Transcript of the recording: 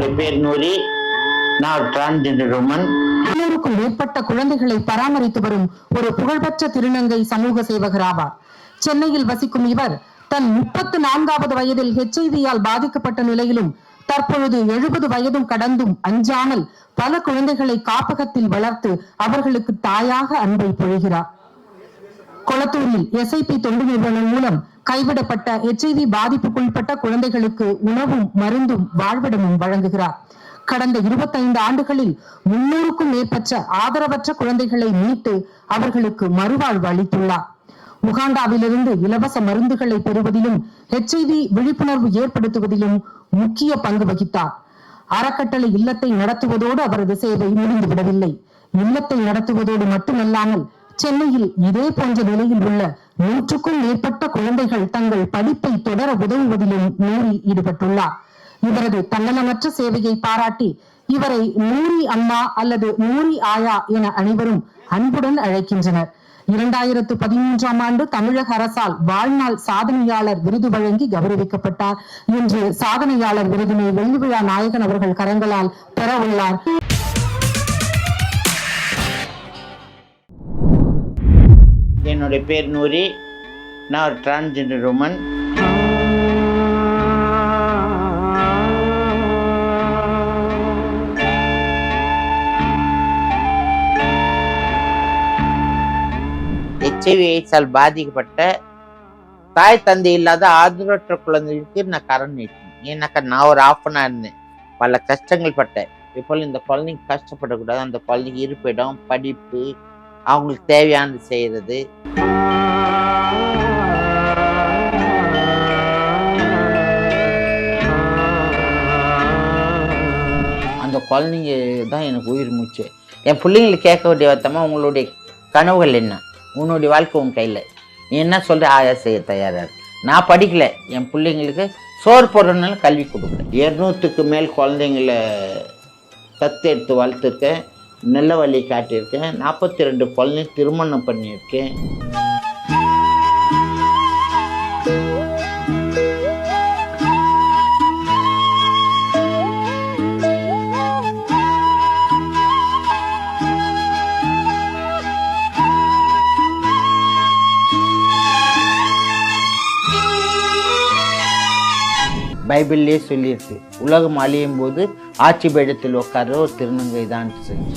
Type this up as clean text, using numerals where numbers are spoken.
என்னுடைய பேர் நூரி. நான் டிரான்ஸ்ஜெண்டர் உமன். 200க்கும் மேற்பட்ட குழந்தைகளை பராமரித்து வரும் ஒரு புகழ்பெற்ற திருநங்கை சமூக சேவகர் ஆவார். சென்னையில் வசிக்கும் இவர் தன் 34வது வயதில் HIV-யால் பாதிக்கப்பட்ட நிலையிலும் தற்பொழுது 70 வயதும் கடந்தும் அஞ்சாமல் பல குழந்தைகளை காப்பகத்தில் வளர்த்து அவர்களுக்கு தாயாக அன்பை பொழிகிறார். கொளத்தூரில் SIP தொண்டு நிறுவனம் மூலம் கைவிடப்பட்ட HIV பாதிப்புக்குள்பட்ட குழந்தைகளுக்கு உணவும் மருந்தும் வாழ்விடமும் வழங்குகிறார். கடந்த 25 ஆண்டுகளில் 300க்கும் மேற்பட்ட ஆதரவற்ற குழந்தைகளை மீட்டு அவர்களுக்கு மறுவாழ்வு அளித்துள்ளார். உகாண்டாவிலிருந்து இலவச மருந்துகளை பெறுவதிலும் HIV விழிப்புணர்வு ஏற்படுத்துவதிலும் முக்கிய பங்கு வகித்தார். அறக்கட்டளை இல்லத்தை நடத்துவதோடு அவரது சேவை முடிந்துவிடவில்லை. இல்லத்தை நடத்துவதோடு மட்டுமல்லாமல் சென்னையில் இதே போன்ற நிலையில் உள்ள 100க்கும் மேற்பட்ட குழந்தைகள் தங்கள் படிப்பை தொடர உதவுவதிலும் நூரி ஈடுபட்டுள்ளார். இவரது தன்னலமற்ற சேவையை பாராட்டி இவரை நூரி அம்மா அல்லது நூரி ஆயா என அனைவரும் அன்புடன் அழைக்கின்றனர். 2013ஆம் ஆண்டு தமிழக அரசால் வாழ்நாள் சாதனையாளர் விருது வழங்கி கௌரவிக்கப்பட்டார். இன்று சாதனையாளர் விருதினை வெள்ளிவிழா நாயகன் அவர்கள் கரங்களால் பெற உள்ளார். என்னுடைய பேர் நூரி. நான் ஒரு டிரான்ஸ்ஜெண்டர் உமன். HIV/AIDS பாதிக்கப்பட்ட தாய் தந்தை இல்லாத ஆதரவற்ற குழந்தைகளுக்கு நான் கரண் நீட்டினேன். ஏன்னாக்கா நான் ஒரு ஆஃபனாக இருந்தேன், பல கஷ்டங்கள் பட்டேன். இப்போ இந்த குழந்தைங்க கஷ்டப்படக்கூடாது, அந்த குழந்தைங்க இருப்பிடம், படிப்பு, அவங்களுக்கு தேவையானது செய்கிறது. அந்த குழந்தைங்க தான் எனக்கு உயிர் மூச்சு. என் பிள்ளைங்களுக்கு கேட்க வேண்டிய வார்த்தமா, உங்களுடைய கனவுகள் என்ன, உன்னுடைய வாழ்க்கை உன் கையில், நீ என்ன சொல்கிற ஆயா செய்ய தயாராக. நான் படிக்கலை, என் பிள்ளைங்களுக்கு சோறு போடுறதுனால கல்வி கொடுக்குறேன். 200க்கு மேல் குழந்தைங்களை தத்து எடுத்து வளர்த்துருக்கேன், நல்ல வழி காட்டியிருக்கேன். 42 குழந்தைங்க திருமணம் பண்ணியிருக்கேன். பைபிள்லேயே சொல்லியிருக்கு, உலகம் அழியும் போது ஆட்சி பீடத்தில் உட்கார ஒரு திருநங்கை தான் செஞ்சு.